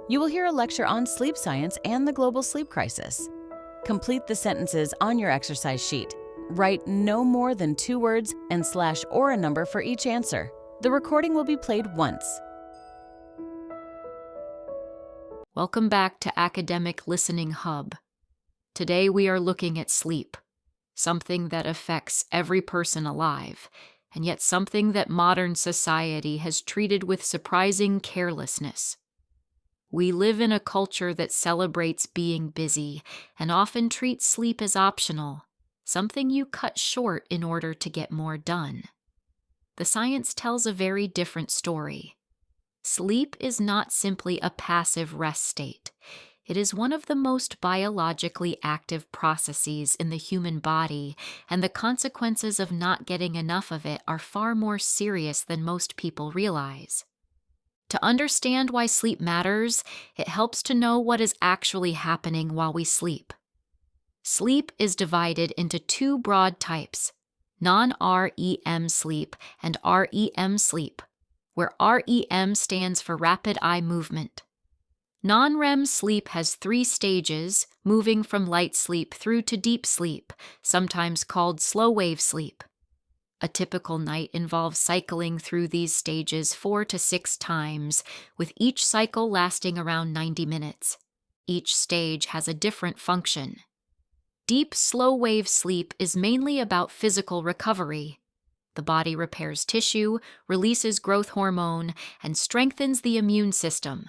You will hear a lecture on sleep science and the global sleep crisis. Complete the sentences on your exercise sheet. Write no more than 2 words and slash or a number for each answer. The recording will be played once. Welcome back to Academic Listening Hub. Today we are looking at sleep, something that affects every person alive, and yet something that modern society has treated with surprising carelessness. We live in a culture that celebrates being busy and often treats sleep as optional, something you cut short in order to get more done. The science tells a very different story. Sleep is not simply a passive rest state. It is one of the most biologically active processes in the human body, and the consequences of not getting enough of it are far more serious than most people realize. To understand why sleep matters, it helps to know what is actually happening while we sleep. Sleep is divided into 2 broad types, non-REM sleep and REM sleep, where REM stands for rapid eye movement. Non-REM sleep has 3 stages, moving from light sleep through to deep sleep, sometimes called slow-wave sleep. A typical night involves cycling through these stages 4 to 6 times, with each cycle lasting around 90 minutes. Each stage has a different function. Deep, slow-wave sleep is mainly about physical recovery. The body repairs tissue, releases growth hormone, and strengthens the immune system.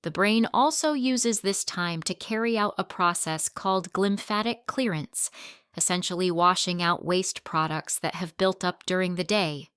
The brain also uses this time to carry out a process called glymphatic clearance, essentially washing out waste products that have built up during the day.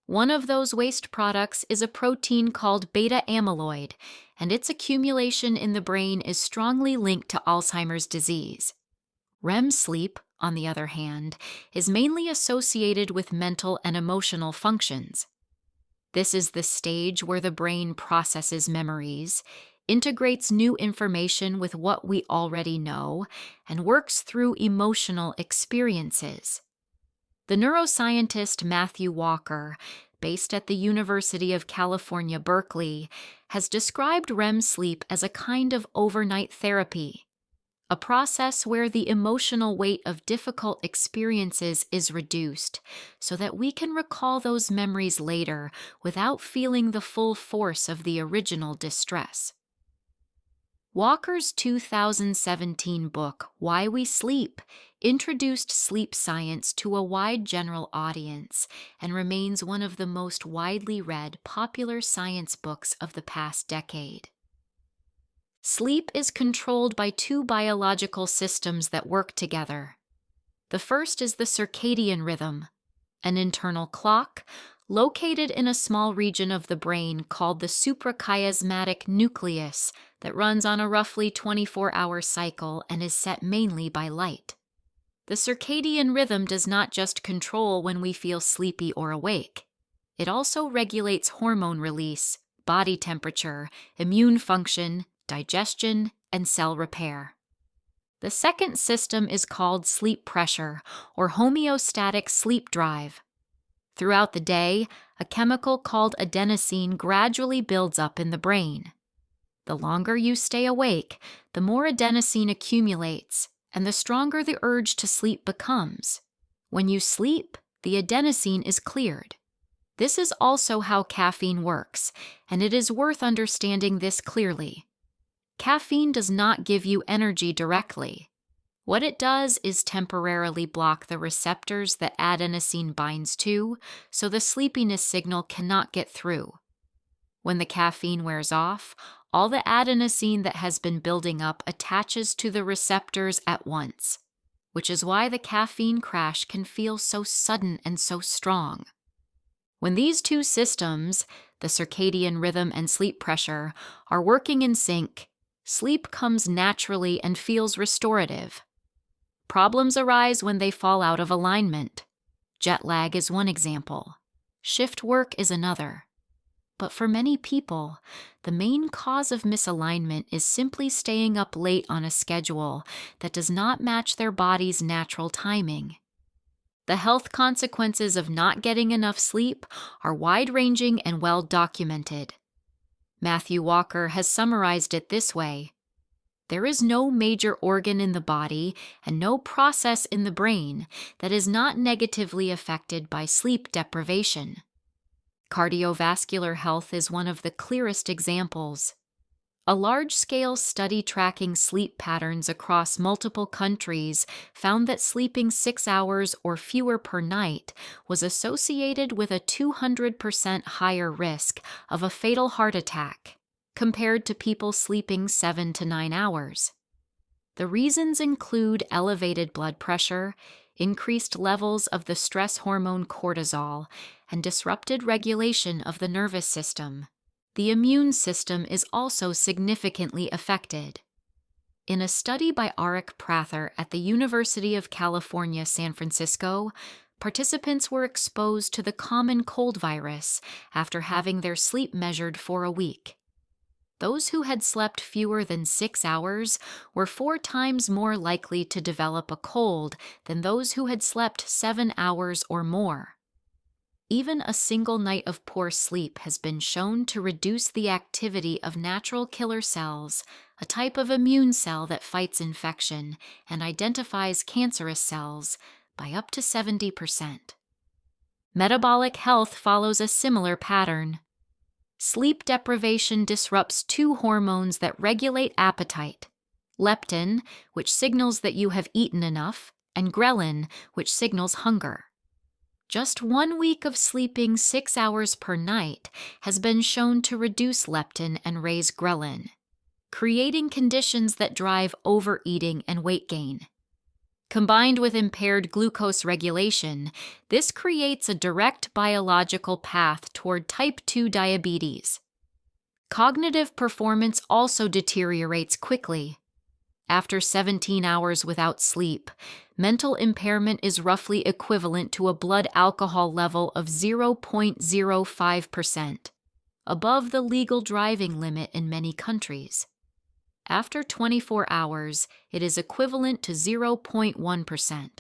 One of those waste products is a protein called beta-amyloid, and its accumulation in the brain is strongly linked to Alzheimer's disease. REM sleep, on the other hand, is mainly associated with mental and emotional functions. This is the stage where the brain processes memories, integrates new information with what we already know, and works through emotional experiences. The neuroscientist Matthew Walker, based at the University of California, Berkeley, has described REM sleep as a kind of overnight therapy, a process where the emotional weight of difficult experiences is reduced so that we can recall those memories later without feeling the full force of the original distress. Walker's 2017 book, Why We Sleep, introduced sleep science to a wide general audience and remains one of the most widely read popular science books of the past decade. Sleep is controlled by 2 biological systems that work together. The first is the circadian rhythm, an internal clock located in a small region of the brain called the suprachiasmatic nucleus that runs on a roughly 24-hour cycle and is set mainly by light. The circadian rhythm does not just control when we feel sleepy or awake. It also regulates hormone release, body temperature, immune function, digestion, and cell repair. The second system is called sleep pressure, or homeostatic sleep drive. Throughout the day, a chemical called adenosine gradually builds up in the brain. The longer you stay awake, the more adenosine accumulates, and the stronger the urge to sleep becomes. When you sleep, the adenosine is cleared. This is also how caffeine works, and it is worth understanding this clearly. Caffeine does not give you energy directly. What it does is temporarily block the receptors that adenosine binds to, so the sleepiness signal cannot get through. When the caffeine wears off, all the adenosine that has been building up attaches to the receptors at once, which is why the caffeine crash can feel so sudden and so strong. When these 2 systems, the circadian rhythm and sleep pressure, are working in sync, sleep comes naturally and feels restorative. Problems arise when they fall out of alignment. Jet lag is one example. Shift work is another. But for many people, the main cause of misalignment is simply staying up late on a schedule that does not match their body's natural timing. The health consequences of not getting enough sleep are wide-ranging and well documented. Matthew Walker has summarized it this way: there is no major organ in the body and no process in the brain that is not negatively affected by sleep deprivation. Cardiovascular health is one of the clearest examples. A large-scale study tracking sleep patterns across multiple countries found that sleeping 6 hours or fewer per night was associated with a 200% higher risk of a fatal heart attack compared to people sleeping 7 to 9 hours. The reasons include elevated blood pressure, increased levels of the stress hormone cortisol, and disrupted regulation of the nervous system. The immune system is also significantly affected. In a study by Arik Prather at the University of California, San Francisco, participants were exposed to the common cold virus after having their sleep measured for a week. Those who had slept fewer than 6 hours were 4 times more likely to develop a cold than those who had slept 7 hours or more. Even a single night of poor sleep has been shown to reduce the activity of natural killer cells, a type of immune cell that fights infection and identifies cancerous cells, by up to 70%. Metabolic health follows a similar pattern. Sleep deprivation disrupts 2 hormones that regulate appetite: leptin, which signals that you have eaten enough, and ghrelin, which signals hunger. Just 1 week of sleeping 6 hours per night has been shown to reduce leptin and raise ghrelin, creating conditions that drive overeating and weight gain. Combined with impaired glucose regulation, this creates a direct biological path toward type 2 diabetes. Cognitive performance also deteriorates quickly. After 17 hours without sleep, mental impairment is roughly equivalent to a blood alcohol level of 0.05%, above the legal driving limit in many countries. After 24 hours, it is equivalent to 0.1%.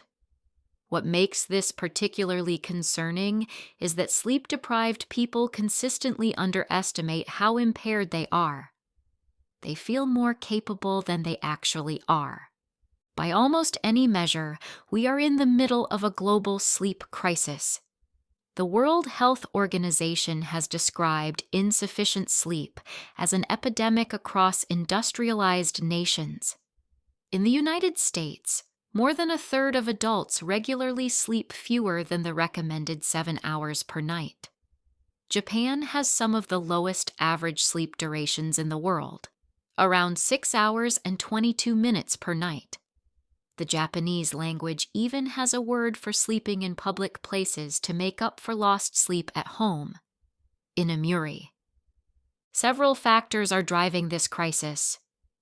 What makes this particularly concerning is that sleep-deprived people consistently underestimate how impaired they are. They feel more capable than they actually are. By almost any measure, we are in the middle of a global sleep crisis. The World Health Organization has described insufficient sleep as an epidemic across industrialized nations. In the United States, more than a third of adults regularly sleep fewer than the recommended 7 hours per night. Japan has some of the lowest average sleep durations in the world, around 6 hours and 22 minutes per night. The Japanese language even has a word for sleeping in public places to make up for lost sleep at home: inamuri. Several factors are driving this crisis.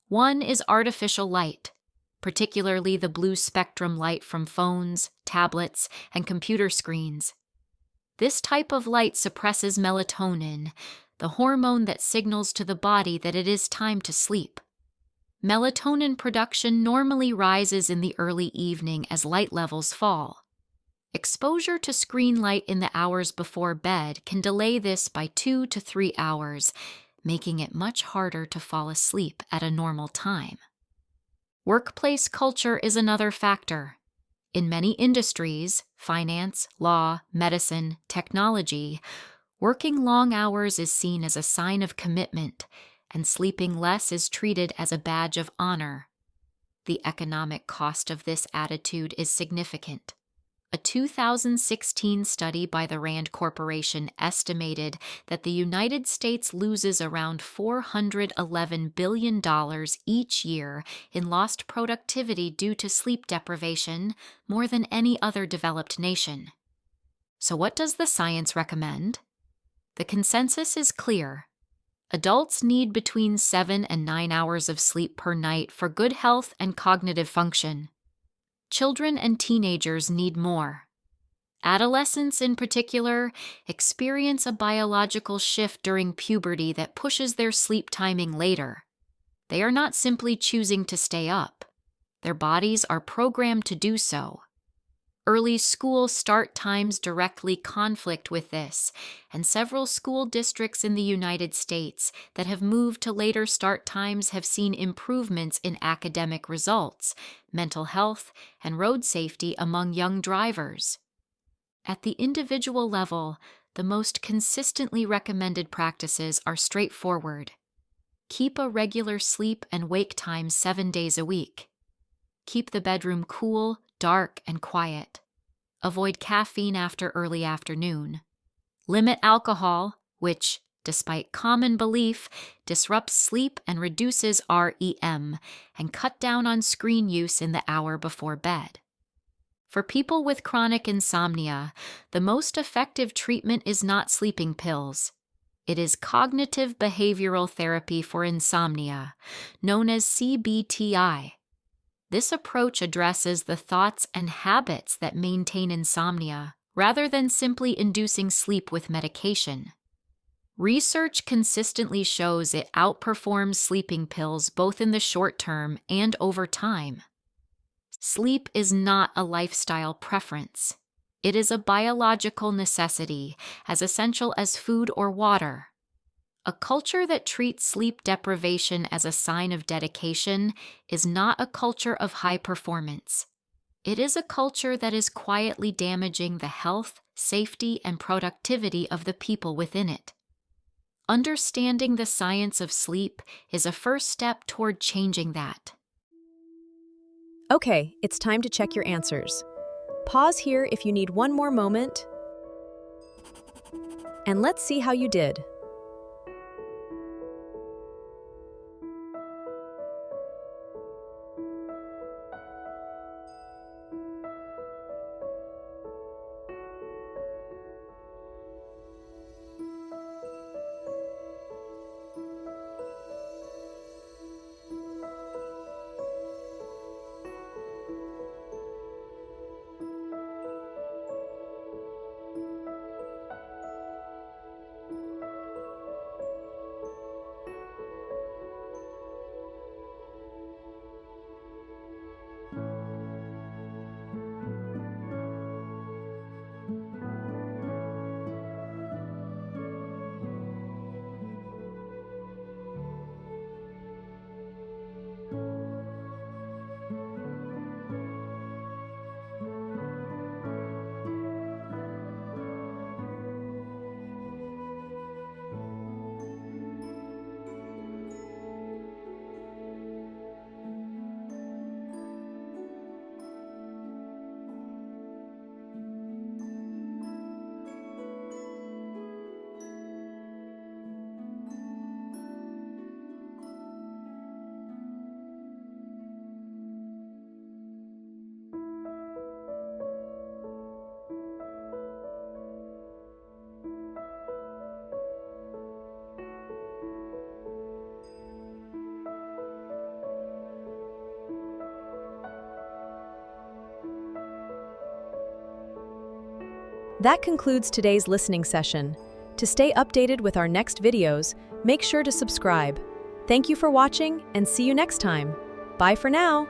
One is artificial light, particularly the blue spectrum light from phones, tablets, and computer screens. This type of light suppresses melatonin, the hormone that signals to the body that it is time to sleep. Melatonin production normally rises in the early evening as light levels fall. Exposure to screen light in the hours before bed can delay this by 2 to 3 hours, making it much harder to fall asleep at a normal time. Workplace culture is another factor. In many industries, finance, law, medicine, technology, working long hours is seen as a sign of commitment, and sleeping less is treated as a badge of honor. The economic cost of this attitude is significant. A 2016 study by the Rand Corporation estimated that the United States loses around $411 billion each year in lost productivity due to sleep deprivation, more than any other developed nation. So what does the science recommend? The consensus is clear. Adults need between 7 and 9 hours of sleep per night for good health and cognitive function. Children and teenagers need more. Adolescents, in particular, experience a biological shift during puberty that pushes their sleep timing later. They are not simply choosing to stay up. Their bodies are programmed to do so. Early school start times directly conflict with this, and several school districts in the United States that have moved to later start times have seen improvements in academic results, mental health, and road safety among young drivers. At the individual level, the most consistently recommended practices are straightforward. Keep a regular sleep and wake time 7 days a week. Keep the bedroom cool, dark, and quiet. Avoid caffeine after early afternoon. Limit alcohol, which, despite common belief, disrupts sleep and reduces REM, and cut down on screen use in the hour before bed. For people with chronic insomnia, the most effective treatment is not sleeping pills. It is cognitive behavioral therapy for insomnia, known as CBT-I. This approach addresses the thoughts and habits that maintain insomnia, rather than simply inducing sleep with medication. Research consistently shows it outperforms sleeping pills both in the short term and over time. Sleep is not a lifestyle preference. It is a biological necessity, as essential as food or water. A culture that treats sleep deprivation as a sign of dedication is not a culture of high performance. It is a culture that is quietly damaging the health, safety, and productivity of the people within it. Understanding the science of sleep is a first step toward changing that. Okay, it's time to check your answers. Pause here if you need one more moment. And let's see how you did. That concludes today's listening session. To stay updated with our next videos, make sure to subscribe. Thank you for watching and see you next time. Bye for now.